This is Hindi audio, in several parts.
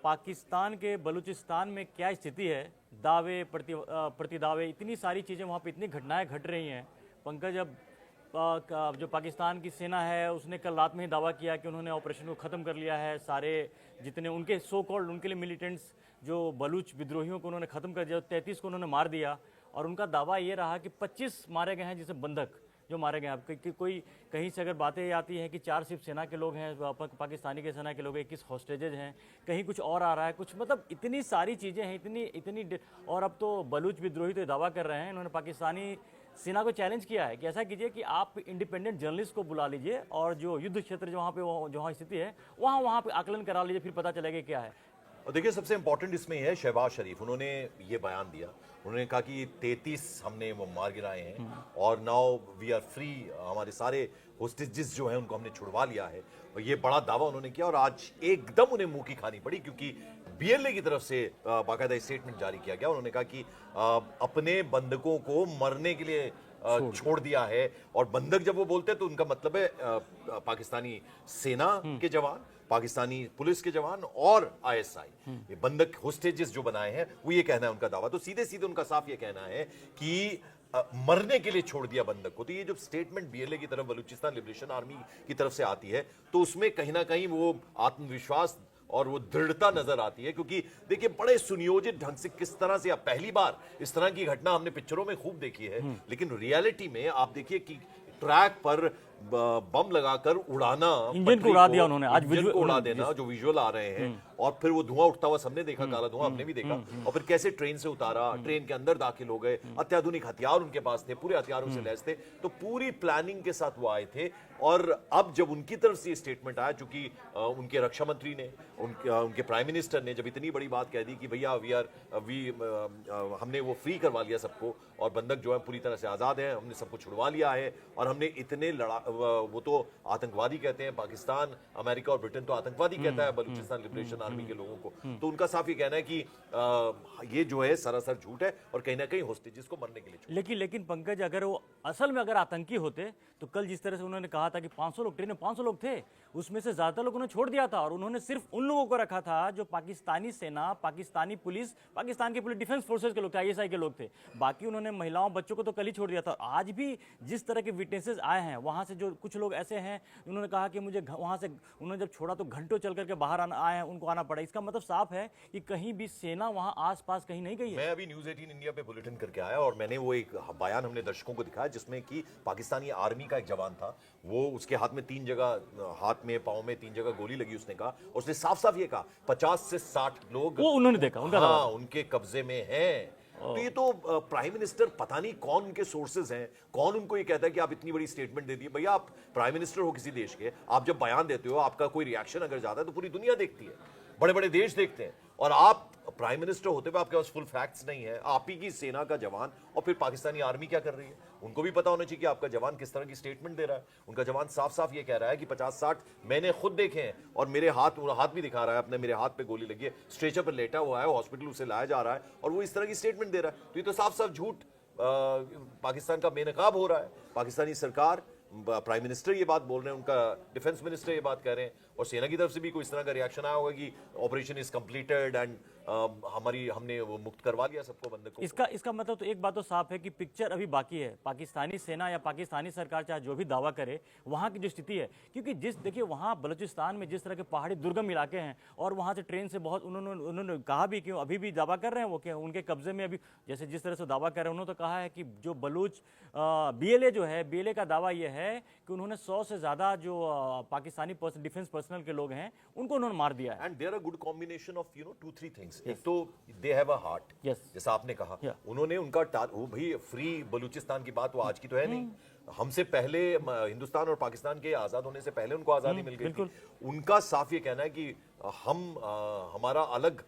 पाकिस्तान के बलूचिस्तान में क्या स्थिति है, दावे प्रति दावे, इतनी सारी चीज़ें वहाँ पे, इतनी घटनाएं घट रही हैं पंकज। अब जो पाकिस्तान की सेना है उसने कल रात में ही दावा किया कि उन्होंने ऑपरेशन को ख़त्म कर लिया है। सारे जितने उनके सो कॉल्ड उनके लिए मिलिटेंट्स जो बलूच विद्रोहियों को उन्होंने ख़त्म कर दिया, 33 को उन्होंने मार दिया। और उनका दावा ये रहा कि 25 मारे गए हैं, जिसे बंधक जो मारे गए हैं। अब कोई कहीं से अगर बातें आती हैं कि 4 सिर्फ सेना के लोग हैं, पाकिस्तानी के सेना के लोग, 21 हॉस्टेजेज हैं, कहीं कुछ और आ रहा है कुछ, मतलब इतनी सारी चीज़ें हैं, इतनी। और अब तो बलूच विद्रोही तो दावा कर रहे हैं, इन्होंने पाकिस्तानी सेना को चैलेंज किया है कि ऐसा कीजिए कि आप इंडिपेंडेंट जर्नलिस्ट को बुला लीजिए और जो युद्ध क्षेत्र जहाँ स्थिति है वहाँ पे आकलन करा लीजिए, फिर पता चलेगा क्या है। और देखिए सबसे इंपॉर्टेंट इसमें है शहबाज शरीफ, उन्होंने ये बयान दिया, उन्होंने कहा कि 33 हमने वो मार गिराए हैं और नाउ वी आर फ्री, हमारे सारे होस्टेजेस जो हैं उनको हमने छुड़वा लिया है। और ये बड़ा दावा उन्होंने किया और आज एकदम उन्हें मुंह की खानी पड़ी, क्योंकि बीएलए की तरफ से बाकायदा स्टेटमेंट जारी किया गया। उन्होंने कहा कि अपने बंधकों को मरने के लिए छोड़ दिया है। और बंधक जब वो बोलते हैं तो उनका मतलब है पाकिस्तानी सेना के जवान, पाकिस्तानी पुलिस के जवान और आईएसआई, ये बंधक होस्टेजेस जो बनाए हैं, वो ये कहना है उनका दावा। तो सीधे सीधे उनका साफ ये कहना है कि मरने के लिए छोड़ दिया बंधक को। तो ये जो स्टेटमेंट बीएलए की तरफ, बलूचिस्तान लिबरेशन आर्मी की तरफ से आती है, तो उसमें कहीं ना कहीं वो आत्मविश्वास और वो दृढ़ता नजर आती है। क्योंकि देखिए बड़े सुनियोजित ढंग से किस तरह से, अब पहली बार इस तरह की घटना हमने पिक्चरों में खूब देखी है, लेकिन रियलिटी में आप देखिए कि ट्रैक पर बम लगाकर उड़ाना, इंजन को उड़ा दिया उन्होंने, आज इंजन को उड़ा देना, जो विजुअल आ रहे हैं, और फिर वो धुआं उठता हुआ सबने देखा, काला धुआं हमने भी देखा, और फिर कैसे ट्रेन से उतारा, ट्रेन के अंदर दाखिल हो गए, अत्याधुनिक हथियार उनके पास थे, पूरे हथियारों से लैस थे, तो पूरी प्लानिंग के साथ वो आए थे। और अब जब उनकी तरफ से स्टेटमेंट आया, चूंकि उनके रक्षा मंत्री ने, उनके प्राइम मिनिस्टर ने जब इतनी बड़ी बात कह दी कि भैया हमने वो फ्री करवा लिया सबको, और बंधक जो है पूरी तरह से आजाद है, हमने सबको छुड़वा लिया है, और हमने इतने वो तो आतंकवादी कहते हैं, पाकिस्तान, अमेरिका और ब्रिटेन तो आतंकवादी कहता है बलूचिस्तान लिबरेशन आर्मी के लोगों को, तो उनका साफ ये कहना है कि ये जो है सरासर झूठ है और कहीं ना कहीं होस्टेजेस को मरने के लिए। लेकिन पंकज, अगर वो असल में अगर आतंकी होते तो कल जिस तरह से उन्होंने कहा था कि 500 लोग, ट्रेन में 500 लोग थे, उसमें से ज्यादातर लोगों ने छोड़ दिया था, और उन्होंने सिर्फ उन लोगों को रखा था जो पाकिस्तानी सेना, पाकिस्तानी पुलिस, पाकिस्तान के पुलिस डिफेंस फोर्सेज के लोग थे, आईएसआई के लोग थे। बाकी उन्होंने महिलाओं बच्चों को तो कल ही छोड़ दिया था। आज भी जिस तरह के विटनेसेस आए हैं वहां से, जो कुछ लोग ऐसे हैं उन्होंने कहा कि मुझे वहां से, उन्होंने जब छोड़ा तो घंटों चल करके बाहर आए हैं, उनको आना पड़ा। इसका मतलब साफ है कि कहीं भी सेना वहां आसपास कहीं नहीं गई है। मैं अभी न्यूज़ 18 इंडिया पे बुलेटिन करके आया और मैंने वो एक बयान हमने दर्शकों को दिखाया जिसमें कि पाकिस्तानी आर्मी का एक जवान था, वो उसके हाथ में 3 जगह, हाथ में पांव में 3 जगह गोली लगी, उसने कहा, उसने साफ साफ ये कहा 50 से 60 लोग वो उन्होंने देखा, हाँ, उनके कब्जे में हैं। तो ये तो प्राइम मिनिस्टर, पता नहीं कौन उनके सोर्सेज हैं, कौन उनको ये कहता है कि आप इतनी बड़ी स्टेटमेंट दे दी। भैया आप प्राइम मिनिस्टर हो किसी देश के, आप जब बयान देते हो, आपका कोई रिएक्शन अगर जाता है तो पूरी दुनिया देखती है, बड़े बड़े देश देखते हैं, और आप प्राइम मिनिस्टर होते हुए आपके पास फुल फैक्ट्स नहीं है, आप ही की सेना का जवान, और फिर पाकिस्तानी आर्मी क्या कर रही है, उनको भी पता होना चाहिए कि आपका जवान किस तरह की स्टेटमेंट दे रहा है। उनका जवान साफ साफ ये कह रहा है कि 50-60 मैंने खुद देखे हैं, और मेरे हाथ भी दिखा रहा है अपने, मेरे हाथ पे गोली लगी है, स्ट्रेचर पर लेटा हुआ है, हॉस्पिटल उसे लाया जा रहा है, और वो इस तरह की स्टेटमेंट दे रहा है। तो ये तो साफ साफ झूठ पाकिस्तान का बेनकाब हो रहा है। पाकिस्तानी सरकार, प्राइम मिनिस्टर ये बात बोल रहे हैं, उनका डिफेंस मिनिस्टर ये बात कह रहे हैं, और सेना की तरफ से भी कोई इस तरह का रिएक्शन आया होगा कि ऑपरेशन इज कंप्लीटेड एंड हमने वो मुक्त करवा लिया सबको, बंधकों। इसका मतलब तो एक बात तो साफ है कि पिक्चर अभी बाकी है। पाकिस्तानी सेना या पाकिस्तानी सरकार चाहे जो भी दावा करे, वहाँ की जो स्थिति है, क्योंकि देखिए वहाँ बलूचिस्तान में जिस तरह के पहाड़ी दुर्गम इलाके हैं, और वहाँ से ट्रेन से बहुत, उन्होंने कहा भी कि अभी भी दावा कर रहे हैं वो कि उनके कब्जे में अभी, जैसे जिस तरह से दावा कर रहे हैं, उन्होंने तो कहा है कि जो बलूच बीएलए जो है, बीएलए का दावा यह है कि उन्होंने 100 से ज्यादा जो पाकिस्तानी डिफेंस पर्सनल के लोग हैं उनको उन्होंने मार दिया है। And there are good combination of 2-3 things. एक तो दे हैव अ हार्ट, जैसा आपने कहा, उन्होंने उनका वो भाई फ्री बलूचिस्तान की बात वो आज की तो है नहीं, हमसे पहले हिंदुस्तान और पाकिस्तान के आजाद होने से पहले उनको आजादी मिल गई थी। उनका साफ ये कहना है कि हमारा अलग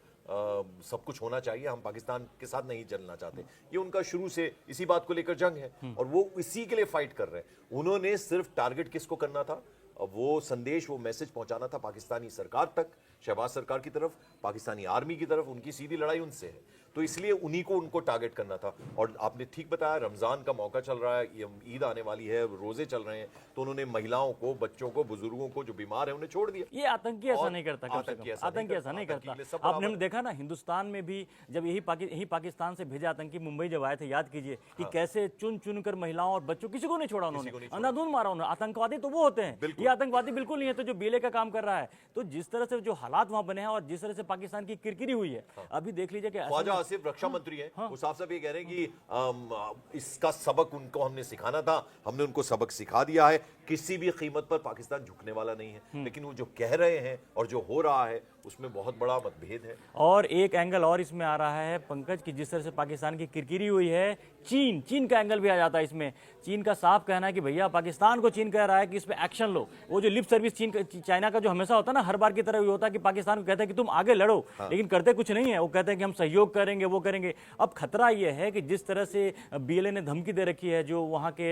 सब कुछ होना चाहिए, हम पाकिस्तान के साथ नहीं चलना चाहते। ये उनका शुरू से इसी बात को लेकर जंग है, और वो इसी के लिए फाइट कर रहे हैं। उन्होंने सिर्फ टारगेट किसको करना था, वो संदेश, वो मैसेज पहुंचाना था पाकिस्तानी सरकार तक शहबाज सरकार की तरफ, पाकिस्तानी आर्मी की तरफ, उनकी सीधी लड़ाई उनसे है। तो इसलिए उन्हीं को उनको टारगेट करना था। और आपने ठीक बताया, रमजान का मौका चल रहा है, ये ईद आने वाली है, रोजे चल रहे हैं, तो उन्होंने महिलाओं को, बच्चों को, बुजुर्गों को जो बीमार है उन्हें छोड़ दिया। ये आतंकी ऐसा नहीं करता, आतंकी ऐसा नहीं करता। आपने देखा ना हिंदुस्तान में भी जब यही पाकिस्तान से भेजे आतंकी मुंबई जब आए थे, याद कीजिए कि कैसे चुन चुन कर महिलाओं और बच्चों, किसी को नहीं छोड़ा उन्होंने, अंधाधुंध मारा उन्होंने। आतंकवादी तो वो होते हैं, ये आतंकवादी बिल्कुल नहीं है। तो जो बीएलए का काम कर रहा है, तो जिस तरह से जो हालात वहां बने हैं और जिस तरह से पाकिस्तान की किरकिरी हुई है, अभी देख लीजिए कि ख्वाजा आसिफ रक्षा मंत्री है, वो साफ साफ ये कह रहे हैं कि इसका सबक उनको हमने सिखाना था, हमने उनको सबक सिखा दिया है, किसी भी कीमत पर पाकिस्तान झुकने वाला नहीं है। लेकिन वो जो कह रहे हैं और जो हो रहा है उसमें बहुत बड़ा मतभेद है। और एक एंगल और इसमें आ रहा है पंकज, की जिस तरह से पाकिस्तान की किरकिरी हुई है, चीन का एंगल भी आ जाता है इसमें। चीन का साफ कहना है कि भैया पाकिस्तान को चीन कह रहा है कि इस पे एक्शन लो। वो जो लिप सर्विस चाइना का जो हमेशा होता है ना, हर बार की तरह ये होता है कि पाकिस्तान को कहता है कि तुम आगे लड़ो, लेकिन करते कुछ नहीं है। वो कहते हैं कि हम सहयोग करेंगे, वो करेंगे। अब खतरा ये है कि जिस तरह से बीएलए ने धमकी दे रखी है, जो वहाँ के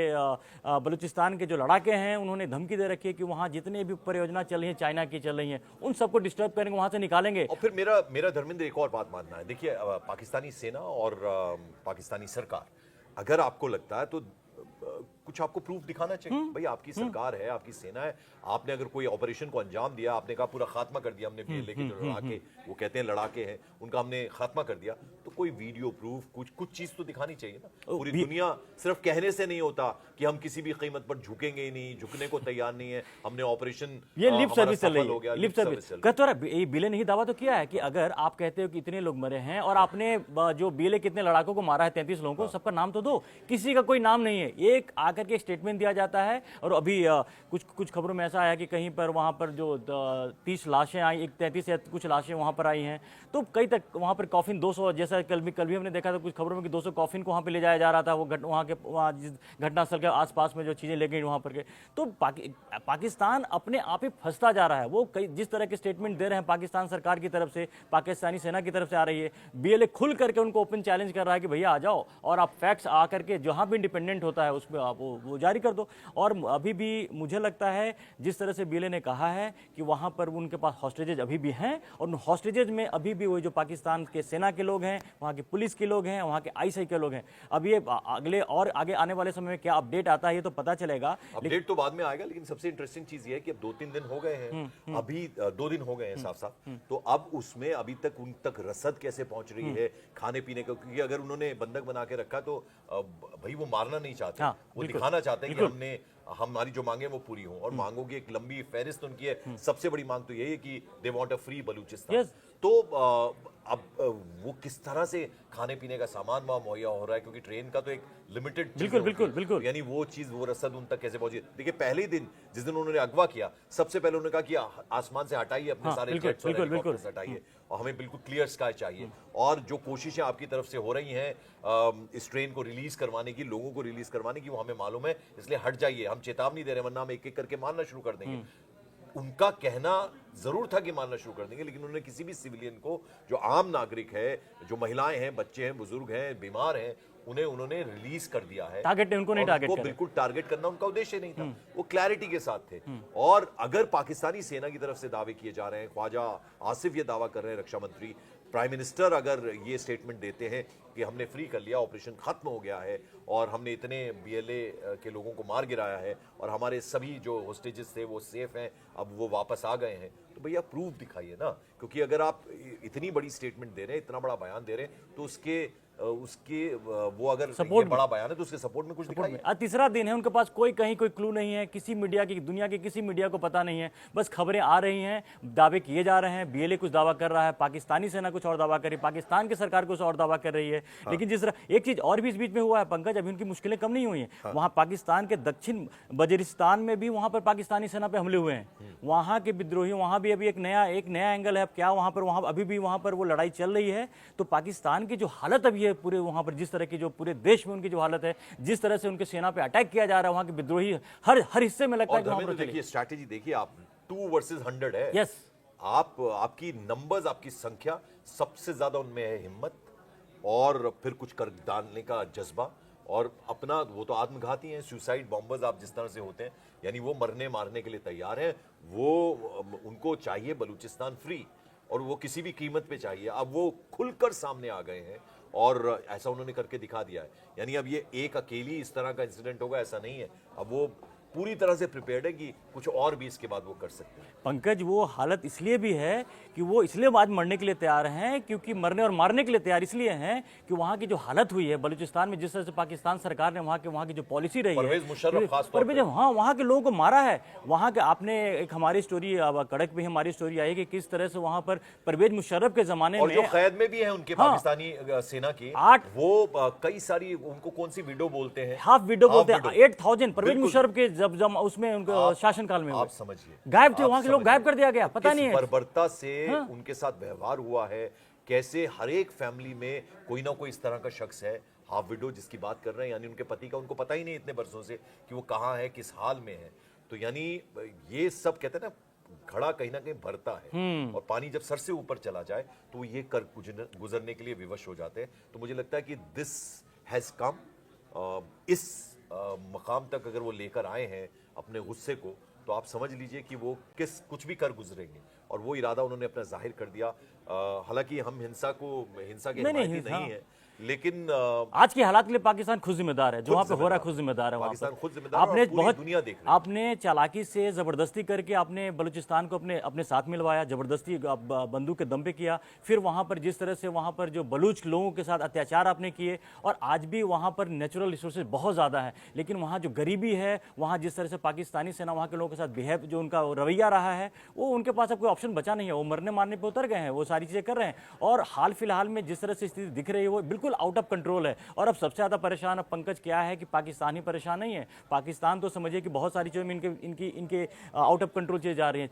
बलूचिस्तान के जो लड़ाके हैं, उन्होंने धमकी दे रखी है कि वहाँ जितने भी परियोजना चल रही है, चाइना की चल रही है, उन सबको डिस्टर्ब करेंगे, वहाँ से निकालेंगे। और फिर मेरा धर्मेंद्र एक और बात मानना है। देखिए, पाकिस्तानी सेना और पाकिस्तानी सरकार, अगर आपको लगता है तो कुछ आपको प्रूफ दिखाना चाहिए। भाई आपकी सरकार है, आपकी सेना है, आपने अगर कोई ऑपरेशन को अंजाम दिया, आपने कहा पूरा खात्मा कर दिया, हमने बीएलए के जो लड़ाके, वो कहते हैं लड़ाके हैं, उनका हमने खात्मा कर दिया, तो कोई वीडियो प्रूफ, कुछ चीज तो दिखानी चाहिए ना। पूरी दुनिया सिर्फ कहने से नहीं होता कि हम किसी भी कीमत पर झुकेंगे ही नहीं, झुकने को तैयार नहीं है, हमने ऑपरेशन, ये लिप सर्विस चल रही है, लिप सर्विस। बीएलए ने ही दावा तो किया है कि अगर आप कहते हो कि इतने लोग मरे हैं और आपने जो बीएलए कितने लड़ाकों को मारा है, 33 लोगों को, सबका नाम तो दो। किसी का कोई नाम नहीं है। एक आकर के स्टेटमेंट दिया जाता है। और अभी कुछ खबरों में ऐसा आया कि कहीं पर वहां पर जो 30 लाशें आई, 33 या कुछ लाशें वहां पर आई हैं, तो कई तक वहां पर कॉफिन 200, जैसा कल भी हमने देखा था कुछ खबरों में कि 200 कॉफिन को वहां पे ले जाया जा रहा था। वो वहां जिस घटनास्थल के आसपास में जो चीजें ले गई वहां पर के, तो पाकिस्तान अपने आप ही फंसता जा रहा है। वो जिस तरह के स्टेटमेंट दे रहे हैं पाकिस्तान सरकार की तरफ से, पाकिस्तानी सेना की तरफ से आ रही है, बीएलए खुल करके उनको ओपन चैलेंज कर रहा है कि भैया आ जाओ और आप फैक्ट्स आकर के जहां भी इंडिपेंडेंट होता है उसमें आप वो जारी कर दो। और अभी भी मुझे लगता है जिस तरह से बीएलए ने कहा है कि वहां पर उनके पास हॉस्टेजेज अभी भी हैं, और उन हॉस्टेजेज में अभी भी वो जो पाकिस्तान के सेना के लोग हैं, वहां के पुलिस के लोग हैं, वहां के आईएसआई के लोग हैं। अब ये आगे आने वाले समय में क्या अपडेट आता है ये तो पता चलेगा। अपडेट तो बाद में आएगा, लेकिन सबसे इंटरेस्टिंग चीज ये है कि अब 2-3 दिन हो गए हैं, अभी 2 दिन हो गए हैं साफ साफ, तो अब उसमें अभी तक उन तक रसद कैसे पहुंच रही है खाने पीने का, क्योंकि अगर उन्होंने बंधक बना के रखा तो भाई वो मारना नहीं चाहते, वो दिखाना चाहते हैं कि हमारी जो मांगे वो पूरी हों। और मांगों की एक लंबी फहरिस्त उनकी है। सबसे बड़ी मांग तो यही है कि they want a free Balochistan. तो अब वो किस तरह से खाने पीने का सामान वहां मुहैया हो रहा है, क्योंकि ट्रेन का तो एक लिमिटेड, बिल्कुल, यानी वो चीज, वो रसद उन तक कैसे पहुंची। देखिए, पहले ही दिन जिस दिन उन्होंने अगवा किया, सबसे पहले उन्होंने कहा कि आसमान से हटाइए अपने सारे जेट्स और हेलीकॉप्टर्स हटाइए और हमें बिल्कुल क्लियर स्काई चाहिए। और जो कोशिशें आपकी तरफ से हो रही हैं इस ट्रेन को रिलीज करवाने की, लोगों को रिलीज करवाने की, वो हमें मालूम है, इसलिए हट जाइए, हम चेतावनी दे रहे हैं, वरना हम एक एक करके मारना शुरू कर देंगे। उनका कहना जरूर था कि मारना शुरू कर देंगे, लेकिन उन्होंने किसी भी सिविलियन को, जो आम नागरिक है, जो महिलाएं हैं, बच्चे हैं, बुजुर्ग हैं, बीमार हैं, उन्होंने रिलीज कर दिया है। टारगेट उनको नहीं, टारगेट बिल्कुल टारगेट करना उनका उद्देश्य नहीं था, वो क्लैरिटी के साथ थे। और अगर पाकिस्तानी सेना की तरफ से दावे किए जा रहे हैं, ख्वाजा आसिफ ये दावा कर रहे हैं, रक्षा मंत्री, प्राइम मिनिस्टर अगर ये स्टेटमेंट देते हैं कि हमने फ्री कर लिया, ऑपरेशन खत्म हो गया है और हमने इतने बीएलए के लोगों को मार गिराया है और हमारे सभी जो होस्टेजेस थे वो सेफ हैं, अब वो वापस आ गए हैं, तो भैया प्रूफ दिखाइए ना। क्योंकि अगर आप इतनी बड़ी स्टेटमेंट दे रहे हैं, इतना बड़ा बयान दे रहे हैं, तो उसके वो अगर सपोर्ट बड़ा बयान है तो उसके सपोर्ट में कुछ दिखाइए। आज तीसरा दिन है, उनके पास कोई क्लू नहीं है, किसी मीडिया की, दुनिया के किसी मीडिया को पता नहीं है, बस खबरें आ रही हैं, दावे किए जा रहे हैं, बीएलए कुछ दावा कर रहा है, पाकिस्तानी सेना कुछ और दावा कर रही है, पाकिस्तान की सरकार कुछ और दावा कर रही है। लेकिन जिस तरह एक चीज और भी इस बीच में हुआ है पंकज, अभी उनकी मुश्किलें कम नहीं हुई हैं। वहां पाकिस्तान के दक्षिण बजरिस्तान में भी वहां पर पाकिस्तानी सेना पे हमले हुए हैं, वहां के विद्रोही, वहां भी अभी एक नया एंगल है। क्या वहां अभी भी वहां पर वो लड़ाई चल रही है। तो पाकिस्तान की जो हालत अभी है पूरे वहां पर, जिस तरह की जो पूरे देश में उनकी जो हालत है, जिस तरह से उनके सेना पे अटैक किया जा रहा है, वहां के विद्रोही हर हिस्से में लगता है कि वहां पर देखिए स्ट्रैटेजी देखिए आप, 2 वर्सेस 100 है। यस, आपकी नंबर्स, आपकी संख्या, सबसे ज्यादा उनमें है हिम्मत और फिर कुछ कर डालने का जज्बा और अपना वो तो आत्मघाती हैं, सुसाइड बॉम्बर्स आप जिस तरह से होते हैं, यानी वो मरने मारने के लिए तैयार हैं। वो उनको चाहिए बलूचिस्तान फ्री, और वो किसी भी कीमत पे चाहिए। अब वो खुलकर सामने आ गए हैं और ऐसा उन्होंने करके दिखा दिया है। यानी अब ये एक अकेली इस तरह का इंसिडेंट होगा ऐसा नहीं है, अब वो पूरी तरह से प्रिपेयर्ड है कि कुछ और भी इसके बाद वो कर सकते हैं। पंकज, वो हालत इसलिए भी है कि वो इसलिए आज मरने के लिए तैयार हैं, क्योंकि मरने और मारने के लिए तैयार इसलिए हैं कि वहाँ की जो हालत हुई है बलूचिस्तान में, जिस तरह से पाकिस्तान सरकार ने वहाँ की जो पॉलिसी रही है, परवेज मुशर्रफ खास तौर पे, हाँ, वहाँ के लोगों को मारा है। वहाँ के आपने एक हमारी स्टोरी कड़क में हमारी स्टोरी आई कि किस तरह से वहाँ पर परवेज मुशर्रफ के जमाने और में, जो कैद में भी है उनके पाकिस्तानी सेना की, वो कई सारी, उनको कौन सी विडो बोलते हैं, हाफ विडो बोलते हैं, 8000 परवेज मुशर्रफ के जब उसमें शासनकाल में आप समझिए गायब थे, वहां के लोग गायब कर दिया गया, पता नहीं है बर्बरता से उनके साथ व्यवहार हुआ है। कैसे हर एक फैमिली में कोई ना कोई इस तरह का शख्स है, हाफ विडो जिसकी बात कर रहे हैं, यानी उनके पति का उनको पता ही नहीं इतने बरसों से कि वो कहाँ है, किस हाल में है। तो यानी ये सब कहते हैं ना, घड़ा कहीं ना कहीं भरता है और पानी जब सर से ऊपर चला जाए तो ये कर गुजरने के लिए विवश हो जाते हैं। तो मुझे लगता है कि दिस हैज कम, इस मकाम तक अगर वो लेकर आए हैं अपने गुस्से को, तो आप समझ लीजिए कि वो कुछ भी कर गुजरेंगे, और वो इरादा उन्होंने अपना जाहिर कर दिया। हालांकि हम हिंसा के हिमायती नहीं है, लेकिन आज के हालात के लिए पाकिस्तान खुद जिम्मेदार है, जो वहाँ पे हो रहा है खुद जिम्मेदार है। पाकिस्तान खुद जिम्मेदार है, आपने बहुत दुनिया देख रही है। आपने चालाकी से जबरदस्ती करके आपने बलूचिस्तान को अपने साथ मिलवाया, जबरदस्ती बंदूक के दम पे किया। फिर वहाँ पर जिस तरह से वहाँ पर जो बलूच लोगों के साथ अत्याचार आपने किए, और आज भी वहाँ पर नेचुरल रिसोर्सेज बहुत ज़्यादा है, लेकिन वहाँ जो गरीबी है, वहाँ जिस तरह से पाकिस्तानी सेना वहाँ के लोगों के साथ बिहेव, जो उनका रवैया रहा है, वो उनके पास अब कोई ऑप्शन बचा नहीं है। वो मरने मारने पर उतर गए हैं, वो सारी चीज़ें कर रहे हैं। और हाल फिलहाल में जिस तरह से स्थिति दिख रही है वो बिल्कुल आउट ऑफ कंट्रोल है। और अब सबसे ज्यादा परेशान अब पंकज क्या है कि पाकिस्तान ही परेशान नहीं है। पाकिस्तान तो समझिए कि बहुत सारी चीजों में इनके आउट ऑफ कंट्रोल चीजें जा रही हैं।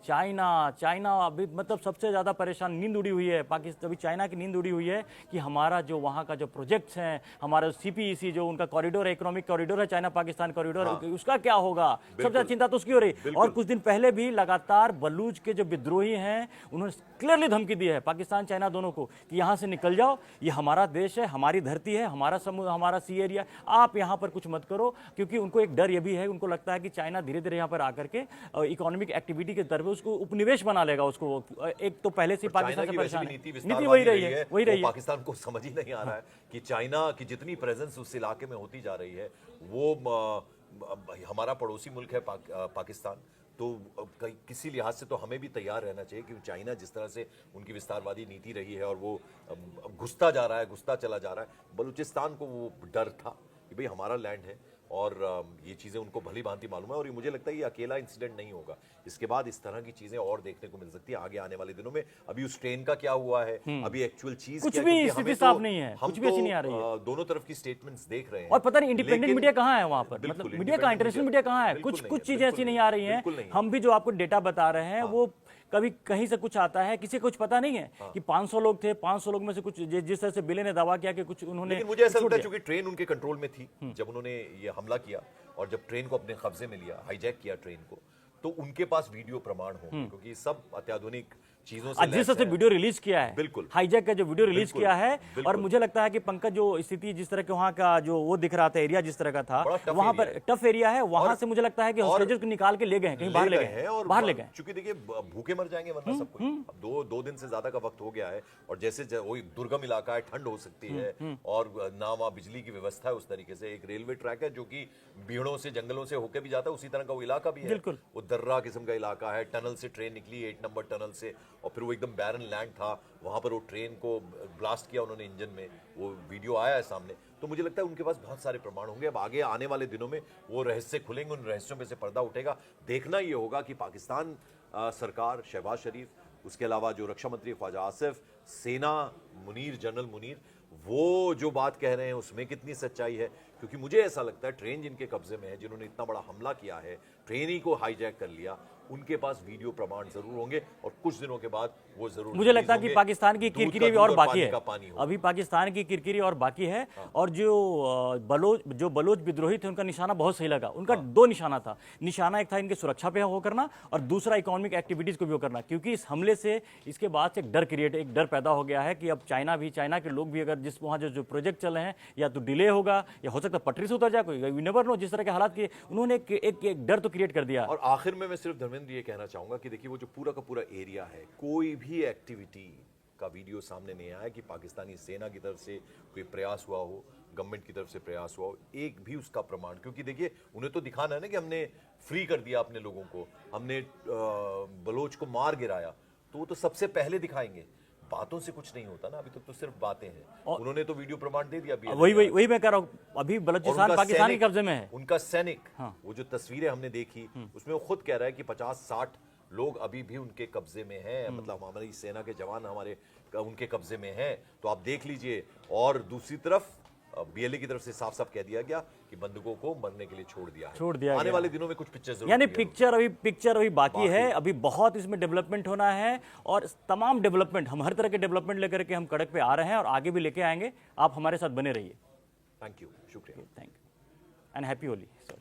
चाइना अभी मतलब सबसे ज्यादा परेशान, नींद उड़ी हुई है पाकिस्तान, अभी चाइना की नींद उड़ी हुई है कि हमारा जो वहाँ का जो प्रोजेक्ट्स हैं, हमारा CPEC जो उनका कॉरिडोर है, इकोनॉमिक कॉरिडोर है, चाइना पाकिस्तान कॉरिडोर, उसका क्या होगा, सबसे ज्यादा चिंता तो उसकी हो रही। और कुछ दिन पहले भी लगातार बलूच के जो विद्रोही हैं उन्होंने क्लियरली धमकी दी है पाकिस्तान चाइना दोनों को कि यहाँ से निकल जाओ, ये हमारा देश है, हमारी धरती है, हमारा समुद्र, हमारा सी एरिया, आप यहाँ पर कुछ मत करो। क्योंकि उनको एक डर ये भी है, उनको लगता है कि चाइना धीरे धीरे यहाँ पर आकर के इकोनॉमिक एक्टिविटी के दर पे उसको उपनिवेश बना लेगा उसको। एक तो पहले से पाकिस्तान से परेशान है, नीति वही रही है, वही रही है। पाकिस्तान को समझ ही नहीं आ रहा है कि चाइना की जितनी प्रेजेंस उस इलाके में होती जा रही है, वो हमारा पड़ोसी मुल्क है पाकिस्तान, तो किसी लिहाज से तो हमें भी तैयार रहना चाहिए कि चाइना जिस तरह से उनकी विस्तारवादी नीति रही है और वो घुसता जा रहा है, घुसता चला जा रहा है। बलूचिस्तान को वो डर था कि भाई हमारा लैंड है, और ये चीज़ें उनको भली भांति मालूम है। और ये मुझे लगता है ये अकेला इंसिडेंट नहीं होगा, इसके बाद इस तरह की चीज़ें और देखने को मिल सकती है आगे आने वाले दिनों में। अभी उस ट्रेन का क्या हुआ है, अभी एक्चुअल चीज़ कुछ भी स्थिति साफ नहीं है, कुछ भी अच्छी नहीं आ रही है। दोनों तरफ की स्टेटमेंट्स देख रहे हैं, और पता नहीं इंडिपेंडेंट मीडिया कहाँ है वहाँ पर, मतलब मीडिया का, इंटरनेशनल मीडिया कहाँ है, कुछ चीजें ऐसी नहीं आ रही हैं। हम भी जो आपको डेटा बता रहे हैं वो कभी कहीं से कुछ आता है, किसी को कुछ पता नहीं है कि 500 लोग थे, 500 लोग में से कुछ जिस तरह से बिले ने दावा किया कि कुछ उन्होंने, लेकिन मुझे ऐसा लगता है चूंकि ट्रेन उनके कंट्रोल में थी जब उन्होंने ये हमला किया, और जब ट्रेन को अपने कब्जे में लिया, हाईजैक किया ट्रेन को, तो उनके पास वीडियो प्रमाण होंगे, क्योंकि सब अत्याधुनिक चीजों से जिस तरह से वीडियो रिलीज किया है, बिल्कुल हाईजैक का जो वीडियो रिलीज किया है। और मुझे लगता है कि पंकज जो स्थिति जिस तरह के वहाँ का जो वो दिख रहा था, एरिया जिस तरह का था, वहाँ पर टफ एरिया है, वहां से मुझे लगता है कि हॉस्टेजेस को निकाल के ले गए, कहीं बाहर ले गए, बाहर ले गए। चूंकि देखिए भूखे मर जाएंगे वरना सब कोई। अब दो दिन से ज्यादा का वक्त हो गया है, और जैसे वही दुर्गम इलाका है, ठंड हो सकती है, और ना वहाँ बिजली की व्यवस्था है उस तरीके से। एक रेलवे ट्रैक है जो कि भीड़ों से, जंगलों से होकर भी जाता है, उसी तरह का वो इलाका भी है, वो दर्रा किस्म का इलाका है। टनल से ट्रेन निकली 8 नंबर टनल से, और फिर वो एकदम बैरन लैंड था, वहां पर वो ट्रेन को ब्लास्ट किया उन्होंने इंजन में, वो वीडियो आया है सामने। तो मुझे लगता है उनके पास बहुत सारे प्रमाण होंगे। अब आगे आने वाले दिनों में वो रहस्य खुलेंगे, उन रहस्यों में से पर्दा उठेगा। देखना ये होगा कि पाकिस्तान सरकार, शहबाज शरीफ, उसके अलावा जो रक्षा मंत्री ख्वाजा आसिफ, सेना मुनीर, जनरल मुनीर, वो जो बात कह रहे हैं उसमें कितनी सच्चाई है। क्योंकि मुझे ऐसा लगता है ट्रेन जिनके कब्जे में है, जिन्होंने इतना बड़ा हमला किया है, ट्रेन ही को हाईजैक कर लिया, उनके पास वीडियो प्रमाण जरूर होंगे और कुछ दिनों के बाद वो जरूर मुझे लगता है कि पाकिस्तान की किरकिरी भी और बाकी है, होगा। अभी पाकिस्तान की किरकिरी और बाकी है। और जो बलोच विद्रोही थे उनका निशाना बहुत सही लगा। उनका दो निशाना था। निशाना एक था इनके सुरक्षा पे वो करना और दूसरा इकोनॉमिक एक्टिविटीज को भी वो करना, क्योंकि इस हमले से इसके बाद से एक डर पैदा हो गया है कि अब चाइना के लोग भी अगर जिस वहाँ जो प्रोजेक्ट चल रहे हैं या तो डिले होगा या हो सकता है पटरी से उतर जाए, कोई यू नेवर नो। जिस तरह के हालात के उन्होंने एक डर तो क्रिएट कर दिया। और आखिर में मैं सिर्फ धर्मेंद्र ये कहना चाहूंगा कि देखिए वो जो पूरा का पूरा एरिया है, कोई भी एक्टिविटी का वीडियो सामने नहीं आया कि पाकिस्तानी सेना की तरफ से कोई प्रयास हुआ हो, गवर्नमेंट की तरफ से प्रयास हुआ हो, एक भी उसका प्रमाण। क्योंकि देखिए उन्हें तो दिखाना है ना कि हमने फ्री कर दिया अपने लोगों को, हमने बलोच को मार गिराया, तो वो तो सबसे पहले दिखाएंगे। बातों से कुछ नहीं होता ना, अभी तक तो सिर्फ बातें हैं। उन्होंने तो वीडियो प्रमाण दे दिया। वही मैं कह रहा हूँ, अभी बलूचिस्तान पाकिस्तान के कब्जे में है। उनका सैनिक, वो जो तस्वीरें हमने देखी उसमें वो खुद कह रहा है कि 50-60 लोग अभी भी उनके कब्जे में हैं, मतलब हमारी सेना के जवान उनके कब्जे में हैं। तो आप देख लीजिए। और दूसरी तरफ बीएलए की तरफ से साफ साफ कह दिया गया कि बंदूकों को मरने के लिए छोड़ दिया आने वाले दिनों में कुछ पिक्चर यानी पिक्चर अभी बाकी है। अभी बहुत इसमें डेवलपमेंट होना है और तमाम डेवलपमेंट, हम हर तरह के डेवलपमेंट लेकर के हम कड़क पे आ रहे हैं और आगे भी लेके आएंगे। आप हमारे साथ बने रहिए। थैंक यू, शुक्रिया। Thank you and happy Holi sir.